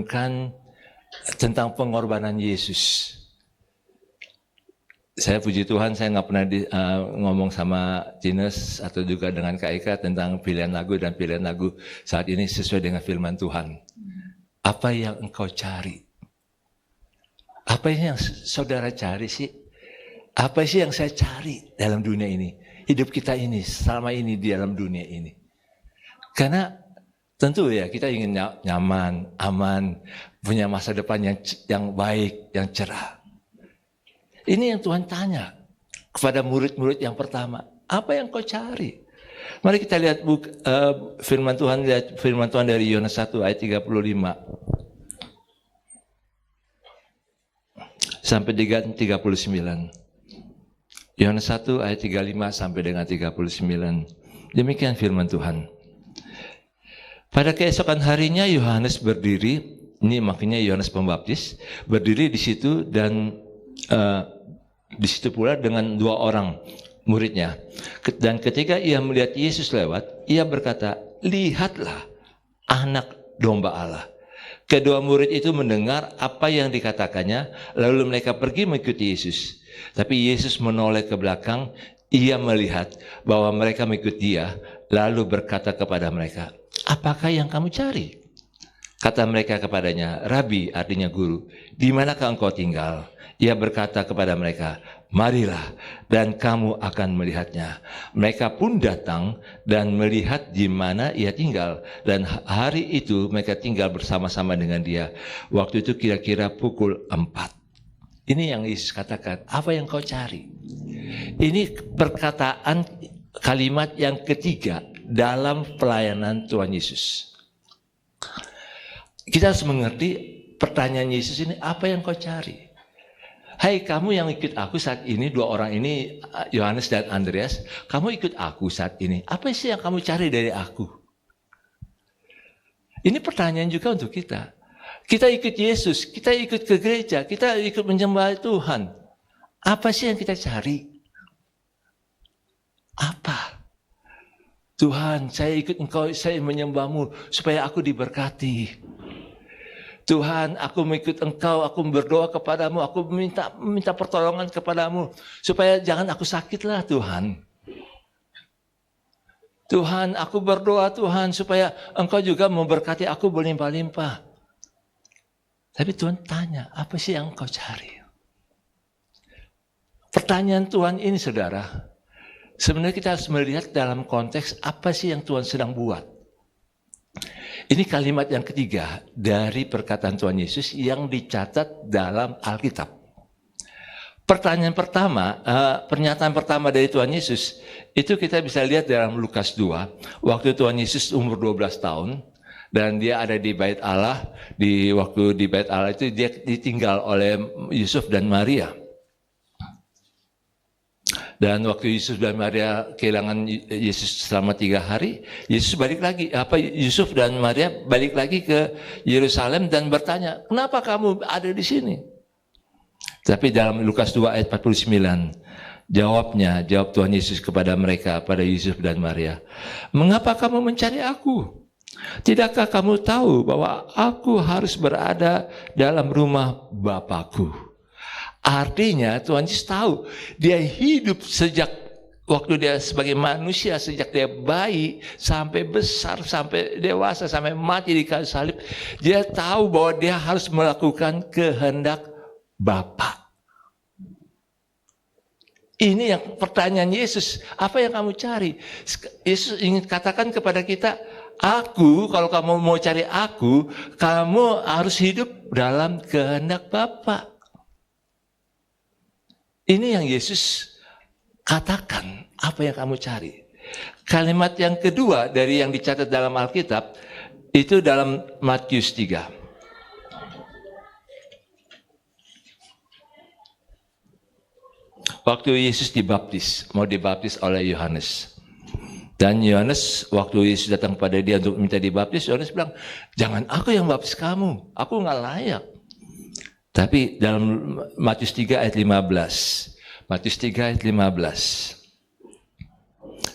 merenungkan tentang pengorbanan Yesus. Saya puji Tuhan, saya nggak pernah ngomong sama Cines atau juga dengan Kak Eka tentang pilihan lagu, dan pilihan lagu saat ini sesuai dengan firman Tuhan. Apa yang engkau cari? Apa yang saudara cari sih? Apa sih yang saya cari dalam dunia ini? Hidup kita ini, selama ini di dalam dunia ini. Karena tentu ya kita ingin nyaman, aman, punya masa depan yang baik, yang cerah. Ini yang Tuhan tanya kepada murid-murid yang pertama. Apa yang kau cari? Mari kita lihat firman Tuhan dari Yohanes 1 ayat 35 sampai dengan 39. Yohanes 1 ayat 35 sampai dengan 39. Demikian firman Tuhan. Pada keesokan harinya Yohanes berdiri, ini makanya Yohanes Pembaptis, berdiri di situ dan di situ pula dengan 2 orang muridnya. Dan ketika ia melihat Yesus lewat, ia berkata, lihatlah anak domba Allah. Kedua murid itu mendengar apa yang dikatakannya, lalu mereka pergi mengikuti Yesus. Tapi Yesus menoleh ke belakang, ia melihat bahwa mereka mengikut dia, lalu berkata kepada mereka, apakah yang kamu cari? Kata mereka kepadanya, Rabi, artinya guru, di manakah engkau tinggal? Ia berkata kepada mereka, marilah dan kamu akan melihatnya. Mereka pun datang dan melihat di mana ia tinggal. Dan hari itu mereka tinggal bersama-sama dengan dia. Waktu itu kira-kira pukul 4. Ini yang Yesus katakan, apa yang kau cari? Ini perkataan kalimat yang ketiga dalam pelayanan Tuhan Yesus. Kita harus mengerti pertanyaan Yesus ini, apa yang kau cari? Hai kamu yang ikut aku saat ini, 2 orang ini, Yohanes dan Andreas, kamu ikut aku saat ini. Apa sih yang kamu cari dari aku? Ini pertanyaan juga untuk kita. Kita ikut Yesus, kita ikut ke gereja, kita ikut menyembah Tuhan. Apa sih yang kita cari? Apa? Tuhan, saya ikut engkau, saya menyembahmu supaya aku diberkati. Tuhan, aku mengikut engkau, aku berdoa kepadamu, aku minta pertolongan kepadamu, supaya jangan aku sakitlah Tuhan. Tuhan, aku berdoa Tuhan, supaya engkau juga memberkati aku berlimpah-limpah. Tapi Tuhan tanya, apa sih yang engkau cari? Pertanyaan Tuhan ini saudara, sebenarnya kita harus melihat dalam konteks apa sih yang Tuhan sedang buat. Ini kalimat yang ketiga dari perkataan Tuhan Yesus yang dicatat dalam Alkitab. Pertanyaan pertama, pernyataan pertama dari Tuhan Yesus, itu kita bisa lihat dalam Lukas 2, waktu Tuhan Yesus umur 12 tahun, dan dia ada di Bait Allah, waktu di Bait Allah itu dia ditinggal oleh Yusuf dan Maria. Dan waktu Yusuf dan Maria kehilangan Yesus selama 3 hari, Yusuf dan Maria balik lagi ke Yerusalem dan bertanya, kenapa kamu ada di sini? Tapi dalam Lukas 2 ayat 49, jawab Tuhan Yesus kepada mereka, pada Yusuf dan Maria, mengapa kamu mencari aku? Tidakkah kamu tahu bahwa aku harus berada dalam rumah Bapakku? Artinya Tuhan Yesus tahu dia hidup sejak waktu dia sebagai manusia, sejak dia bayi sampai besar, sampai dewasa, sampai mati di kayu salib. Dia tahu bahwa dia harus melakukan kehendak Bapa. Ini yang pertanyaan Yesus, apa yang kamu cari? Yesus ingin katakan kepada kita, kalau kamu mau cari aku, kamu harus hidup dalam kehendak Bapa. Ini yang Yesus katakan, apa yang kamu cari. Kalimat yang kedua dari yang dicatat dalam Alkitab, itu dalam Matius 3. Waktu Yesus mau dibaptis oleh Yohanes. Dan Yohanes, waktu Yesus datang pada dia untuk minta dibaptis, Yohanes bilang, jangan aku yang baptis kamu, aku nggak layak. Tapi dalam Matius 3 ayat 15. Matius 3 ayat 15.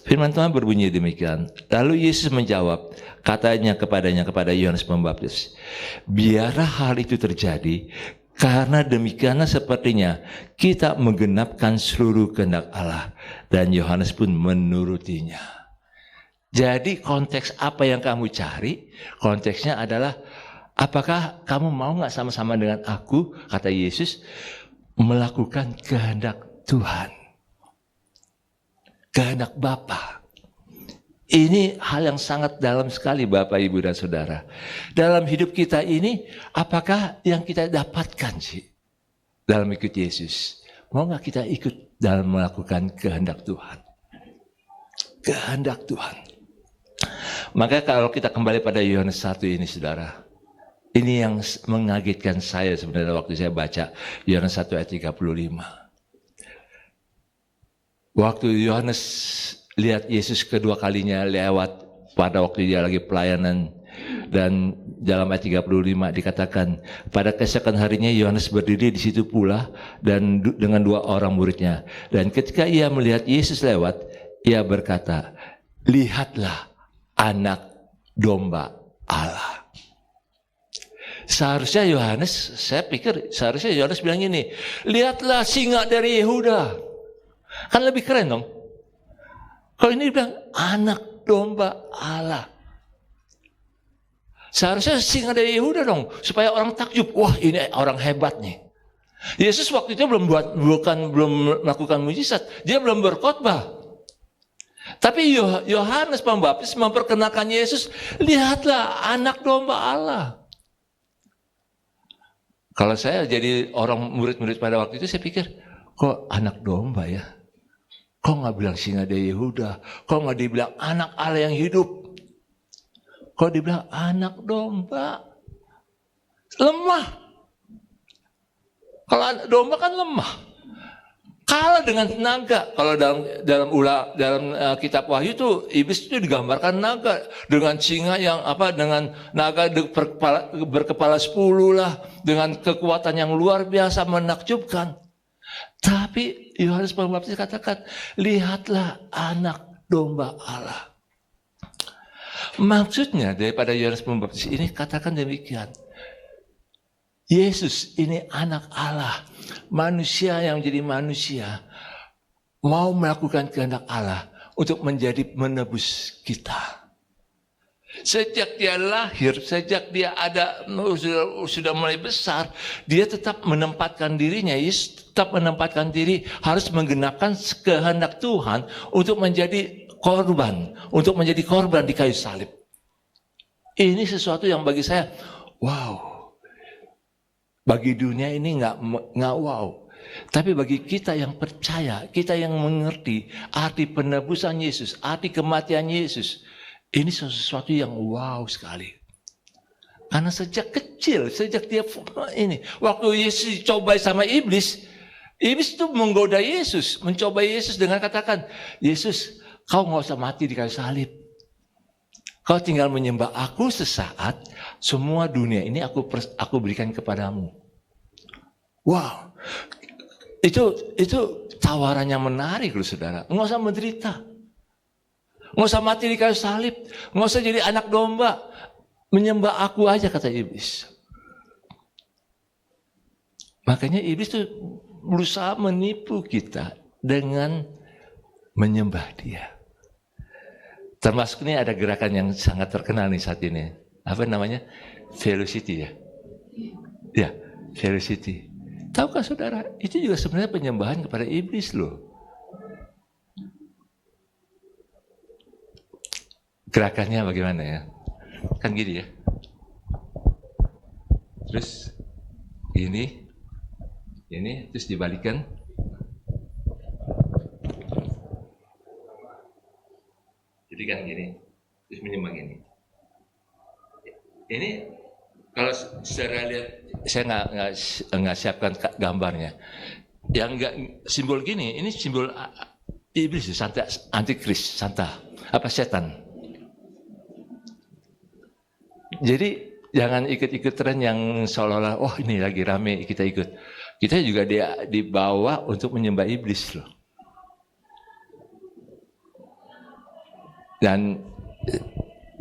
Firman Tuhan berbunyi demikian. Lalu Yesus menjawab, Katanya kepada Yohanes Pembaptis, biarlah hal itu terjadi, karena demikianlah sepertinya kita menggenapkan seluruh kehendak Allah. Dan Yohanes pun menurutinya. Jadi konteks apa yang kamu cari? Konteksnya adalah, apakah kamu mau gak sama-sama dengan aku, kata Yesus, melakukan kehendak Tuhan, kehendak Bapa. Ini hal yang sangat dalam sekali Bapak, Ibu, dan Saudara. Dalam hidup kita ini, apakah yang kita dapatkan sih dalam ikut Yesus? Mau gak kita ikut dalam melakukan kehendak Tuhan? Kehendak Tuhan. Maka kalau kita kembali pada Yohanes 1 ini, Saudara, ini yang mengagetkan saya sebenarnya waktu saya baca Yohanes 1 ayat 35. Waktu Yohanes lihat Yesus kedua kalinya lewat pada waktu dia lagi pelayanan, dan dalam ayat 35 dikatakan, pada keesokan harinya Yohanes berdiri di situ pula dan dengan 2 orang muridnya. Dan ketika ia melihat Yesus lewat, ia berkata, lihatlah anak domba Allah. Seharusnya Yohanes, saya pikir seharusnya Yohanes bilang gini, lihatlah singa dari Yehuda. Kan lebih keren dong. Kalau ini bilang anak domba Allah. Seharusnya singa dari Yehuda dong, supaya orang takjub. Wah, ini orang hebat nih. Yesus waktu itu belum melakukan mujizat, dia belum berkhotbah. Tapi Yohanes Pembaptis memperkenalkan Yesus, lihatlah anak domba Allah. Kalau saya jadi orang murid-murid pada waktu itu, saya pikir, kok anak domba ya? Kok nggak bilang singa dari Yehuda? Kok nggak dibilang anak Allah yang hidup? Kok dibilang anak domba? Lemah. Kalau anak domba kan lemah. Kalah dengan naga. Kalau dalam kitab Wahyu itu iblis itu digambarkan naga dengan singa yang dengan naga berkepala 10 lah, dengan kekuatan yang luar biasa menakjubkan. Tapi Yohanes Pembaptis katakan, lihatlah anak domba Allah. Maksudnya daripada Yohanes Pembaptis ini katakan demikian. Yesus ini anak Allah, manusia yang menjadi manusia, mau melakukan kehendak Allah untuk menjadi menebus kita. Sejak dia lahir, sejak dia ada sudah mulai besar, dia tetap menempatkan dirinya, Yesus tetap menempatkan diri harus menggenapkan kehendak Tuhan untuk menjadi korban, di kayu salib. Ini sesuatu yang bagi saya, wow. Bagi dunia ini nggak wow. Tapi bagi kita yang percaya, kita yang mengerti arti penebusan Yesus, arti kematian Yesus, ini sesuatu yang wow sekali. Karena sejak kecil, sejak dia ini, waktu Yesus dicobai sama iblis itu menggoda Yesus, mencoba Yesus dengan katakan, Yesus, kau nggak usah mati di kayu salib. Kau tinggal menyembah aku sesaat, semua dunia ini aku berikan kepadamu. Wow, itu tawaran yang menarik loh saudara. Nggak usah menderita, nggak usah mati di kayu salib, nggak usah jadi anak domba, menyembah aku aja kata iblis. Makanya iblis itu berusaha menipu kita dengan menyembah dia. Termasuk ini ada gerakan yang sangat terkenal nih saat ini. Apa namanya? Velocity ya? Ya, Velocity. Tahukah saudara, itu juga sebenarnya penyembahan kepada iblis loh. Gerakannya bagaimana ya? Kan gini ya. Terus ini terus dibalikan. Jadi kan gini, terus menyembah gini. Ini kalau secara lihat, saya nggak siapkan gambarnya. Yang nggak simbol gini, ini simbol iblis, Santa, antikris, Santa, setan. Jadi jangan ikut-ikut tren yang seolah-olah, wah ini lagi rame kita ikut. Kita juga dibawa untuk menyembah iblis loh. Dan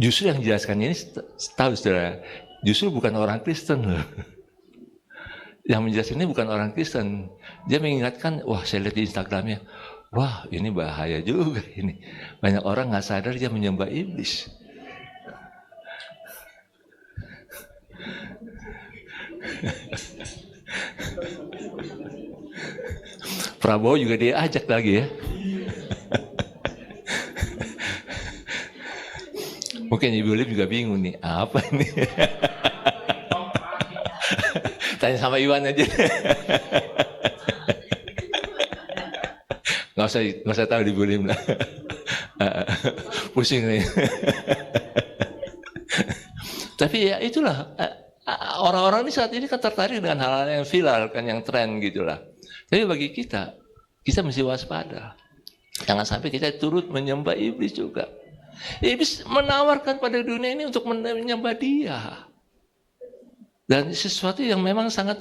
Justru yang dijelaskan ini, tahu saudara, justru bukan orang Kristen loh. Yang menjelaskan ini bukan orang Kristen. Dia mengingatkan, wah saya lihat di Instagramnya, wah ini bahaya juga ini. Banyak orang nggak sadar dia menyembah iblis. Prabowo juga dia ajak lagi ya. Mungkin Ibu Lip juga bingung nih, apa ini? Tanya sama Iwan aja. Nggak usah tahu di Ibu Lip lah. Pusing nih. Tapi ya itulah, orang-orang ini saat ini kan tertarik dengan hal-hal yang viral, kan yang tren gitulah. Tapi bagi kita mesti waspada. Jangan sampai kita turut menyembah iblis juga. Iblis menawarkan pada dunia ini untuk menyembah dia. Dan sesuatu yang memang sangat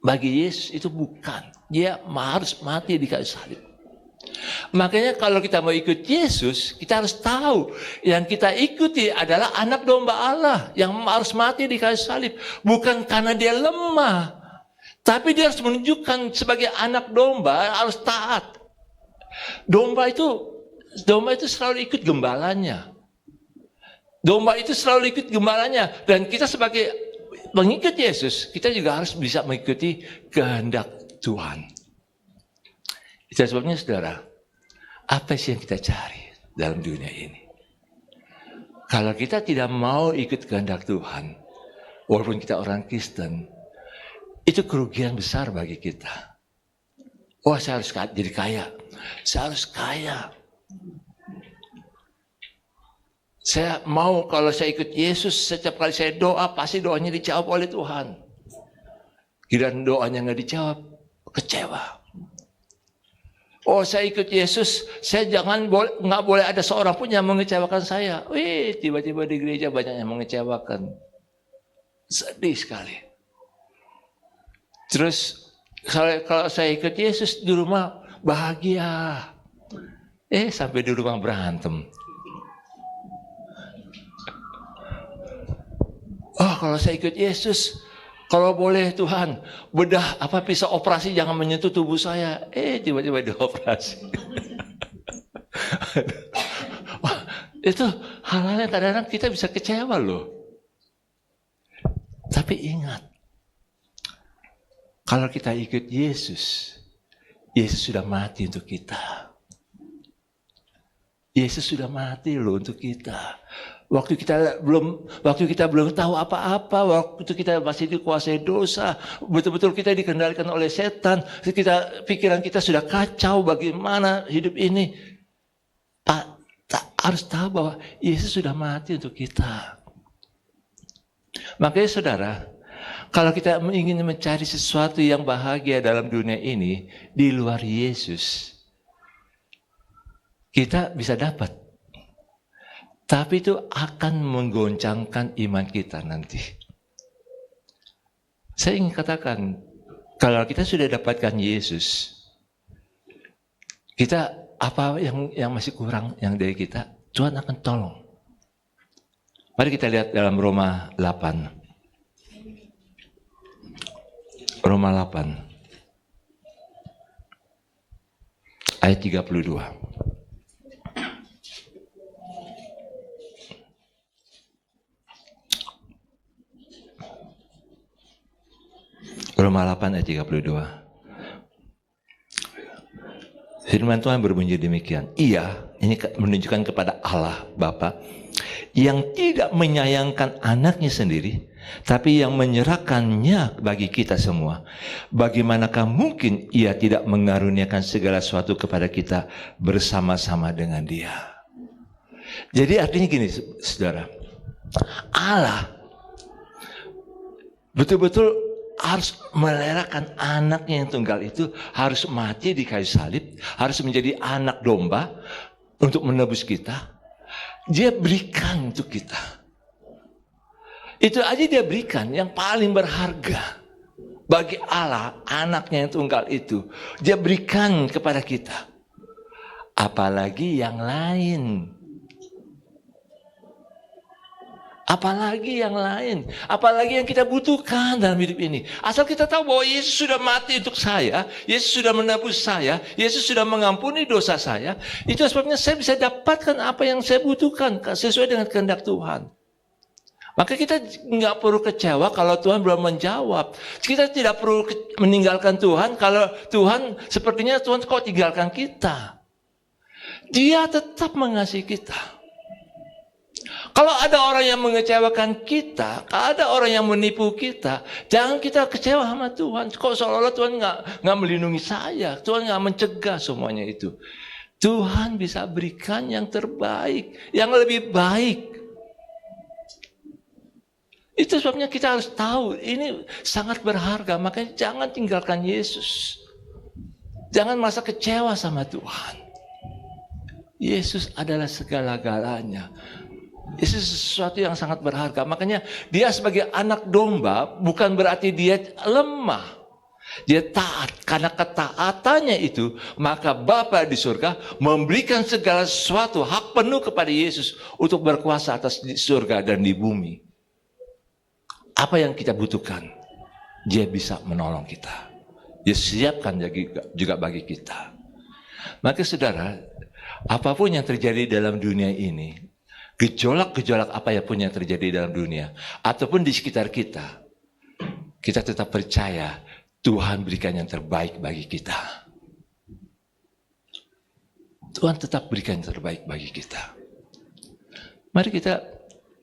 bagi Yesus itu bukan. Dia harus mati di kayu salib. Makanya kalau kita mau ikut Yesus, kita harus tahu yang kita ikuti adalah anak domba Allah yang harus mati di kayu salib. Bukan karena dia lemah, tapi dia harus menunjukkan sebagai anak domba harus taat. Domba itu selalu ikut gembalanya. Domba itu selalu ikut gembalanya. Dan kita sebagai pengikut Yesus, kita juga harus bisa mengikuti kehendak Tuhan. Itu sebabnya saudara, apa sih yang kita cari dalam dunia ini? Kalau kita tidak mau ikut kehendak Tuhan, walaupun kita orang Kristen, itu kerugian besar bagi kita. Oh, saya harus jadi kaya. Saya harus kaya. Saya mau kalau saya ikut Yesus, setiap kali saya doa, pasti doanya dijawab oleh Tuhan. Kira doanya nggak dijawab, kecewa. Oh, saya ikut Yesus, saya nggak boleh ada seorang pun yang mengecewakan saya. Wih, tiba-tiba di gereja banyak yang mengecewakan. Sedih sekali. Terus kalau saya ikut Yesus di rumah bahagia. Sampai di rumah berantem. Oh, kalau saya ikut Yesus, kalau boleh Tuhan, bedah pisau operasi jangan menyentuh tubuh saya. Tiba-tiba dioperasi. Wah, itu hal-hal yang kadang-kadang kita bisa kecewa loh. Tapi ingat, kalau kita ikut Yesus, Yesus sudah mati untuk kita. Yesus sudah mati loh untuk kita. Waktu kita belum tahu apa-apa, waktu kita masih dikuasai dosa, betul-betul kita dikendalikan oleh setan, pikiran kita sudah kacau bagaimana hidup ini. Harus tahu bahwa Yesus sudah mati untuk kita. Makanya saudara, kalau kita ingin mencari sesuatu yang bahagia dalam dunia ini di luar Yesus, kita bisa dapat. Tapi itu akan menggoncangkan iman kita nanti. Saya ingin katakan, kalau kita sudah dapatkan Yesus, kita apa yang masih kurang yang dari kita, Tuhan akan tolong. Mari kita lihat dalam Roma 8. Roma 8 ayat 32. Roma 8 ayat 32. Firman Tuhan berbunyi demikian. Ia, ini menunjukkan kepada Allah Bapa, yang tidak menyayangkan anaknya sendiri, tapi yang menyerahkannya bagi kita semua. Bagaimanakah mungkin ia tidak mengaruniakan segala sesuatu kepada kita bersama-sama dengan dia? Jadi artinya gini, saudara. Allah betul-betul harus merelakan anaknya yang tunggal itu, harus mati di kayu salib, harus menjadi anak domba untuk menebus kita. Dia berikan untuk kita. Itu aja dia berikan, yang paling berharga bagi Allah, anaknya yang tunggal itu. Dia berikan kepada kita. Apalagi yang lain. Apalagi yang lain, apalagi yang kita butuhkan dalam hidup ini. Asal kita tahu bahwa Yesus sudah mati untuk saya, Yesus sudah menebus saya, Yesus sudah mengampuni dosa saya. Itu sebabnya saya bisa dapatkan apa yang saya butuhkan sesuai dengan kehendak Tuhan. Maka kita nggak perlu kecewa kalau Tuhan belum menjawab. Kita tidak perlu meninggalkan Tuhan kalau Tuhan sepertinya Tuhan kok tinggalkan kita. Dia tetap mengasihi kita. Kalau ada orang yang mengecewakan kita, kalau ada orang yang menipu kita, jangan kita kecewa sama Tuhan. Kok seolah-olah Tuhan nggak melindungi saya, Tuhan nggak mencegah semuanya itu. Tuhan bisa berikan yang terbaik, yang lebih baik. Itu sebabnya kita harus tahu ini sangat berharga. Makanya jangan tinggalkan Yesus. Jangan merasa kecewa sama Tuhan. Yesus adalah segala-galanya. Yesus sesuatu yang sangat berharga. Makanya dia sebagai anak domba bukan berarti dia lemah. Dia taat. Karena ketaatannya itu, maka Bapa di surga memberikan segala sesuatu, hak penuh kepada Yesus untuk berkuasa atas di surga dan di bumi. Apa yang kita butuhkan, dia bisa menolong kita. Dia siapkan juga bagi kita. Maka saudara, apapun yang terjadi dalam dunia ini, gejolak-gejolak apa pun yang terjadi dalam dunia, ataupun di sekitar kita, kita tetap percaya Tuhan berikan yang terbaik bagi kita. Tuhan tetap berikan yang terbaik bagi kita. Mari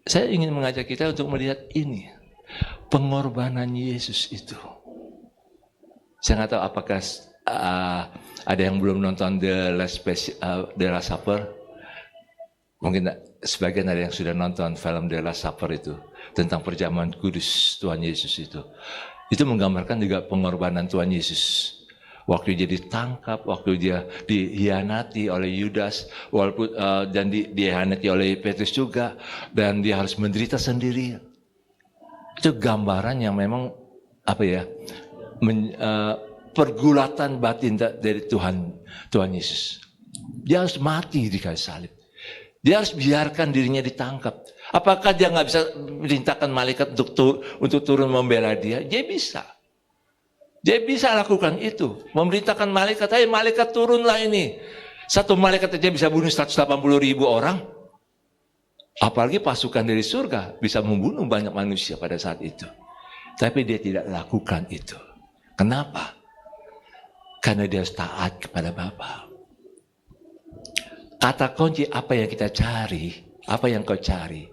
saya ingin mengajak kita untuk melihat ini, pengorbanan Yesus itu. Saya nggak tahu apakah ada yang belum nonton The Last Supper. Mungkin sebagian ada yang sudah nonton film The Last Supper itu, tentang perjamuan kudus Tuhan Yesus itu. Itu menggambarkan juga pengorbanan Tuhan Yesus. Waktu dia ditangkap, waktu dia dihianati oleh Yudas, walaupun dan dihianati oleh Petrus juga, dan dia harus menderita sendiri. Itu gambaran yang memang pergulatan batin dari Tuhan Yesus. Dia harus mati di kayu salib. Dia harus biarkan dirinya ditangkap. Apakah dia nggak bisa perintahkan malaikat untuk turun membela dia? Dia bisa. Dia bisa lakukan itu. Memerintahkan malaikat, malaikat turunlah ini. Satu malaikat aja bisa bunuh 180.000 orang. Apalagi pasukan dari surga bisa membunuh banyak manusia pada saat itu. Tapi dia tidak lakukan itu. Kenapa? Karena dia harus taat kepada Bapa. Kata kunci apa yang kita cari, apa yang kau cari,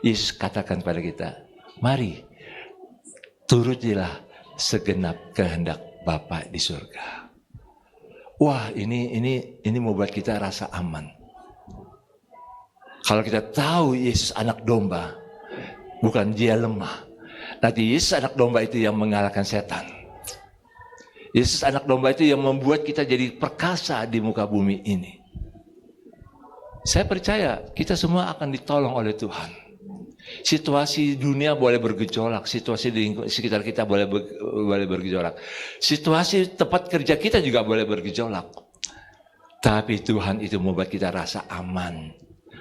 Yesus katakan pada kita, mari turutilah segenap kehendak Bapa di surga. Wah, ini membuat kita rasa aman. Kalau kita tahu Yesus anak domba, bukan dia lemah. Nanti Yesus anak domba itu yang mengalahkan setan. Yesus anak domba itu yang membuat kita jadi perkasa di muka bumi ini. Saya percaya kita semua akan ditolong oleh Tuhan. Situasi dunia boleh bergejolak, situasi di sekitar kita boleh bergejolak. Situasi tempat kerja kita juga boleh bergejolak. Tapi Tuhan itu membuat kita rasa aman.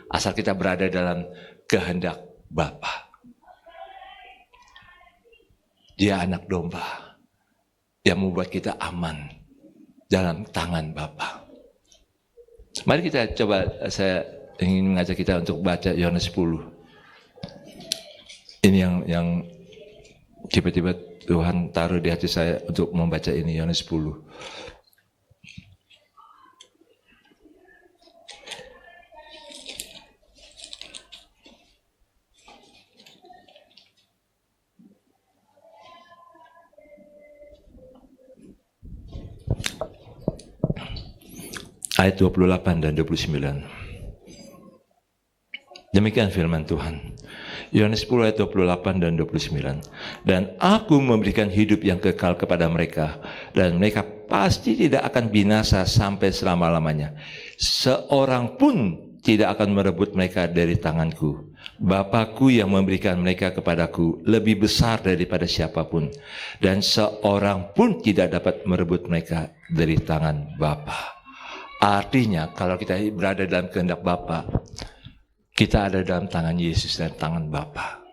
Asal kita berada dalam kehendak Bapa. Dia anak domba yang membuat kita aman dalam tangan Bapa. Mari kita coba, saya ingin mengajak kita untuk baca Yohanes 10. Ini yang tiba-tiba Tuhan taruh di hati saya untuk membaca ini, Yohanes 10. Ayat 28 dan 29. Demikian firman Tuhan. Yohanes 10 ayat 28 dan 29. Dan aku memberikan hidup yang kekal kepada mereka, dan mereka pasti tidak akan binasa sampai selama-lamanya. Seorang pun tidak akan merebut mereka dari tanganku. Bapakku yang memberikan mereka kepadaku lebih besar daripada siapapun, dan seorang pun tidak dapat merebut mereka dari tangan Bapa. Artinya kalau kita berada dalam kehendak Bapa, Kita ada dalam tangan Yesus dan tangan Bapa.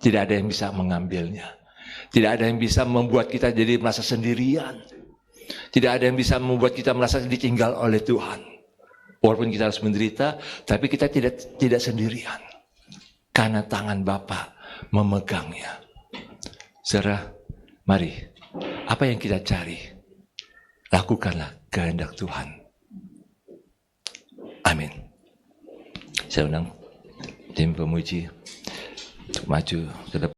Tidak ada yang bisa mengambilnya. Tidak ada yang bisa membuat kita jadi merasa sendirian. Tidak ada yang bisa membuat kita merasa ditinggal oleh Tuhan. Walaupun kita harus menderita, tapi kita tidak sendirian. Karena tangan Bapa memegangnya. Saudara, mari, apa yang kita cari, lakukanlah kehendak Tuhan. Amin. Saya undang tim pemuji untuk maju ke depan.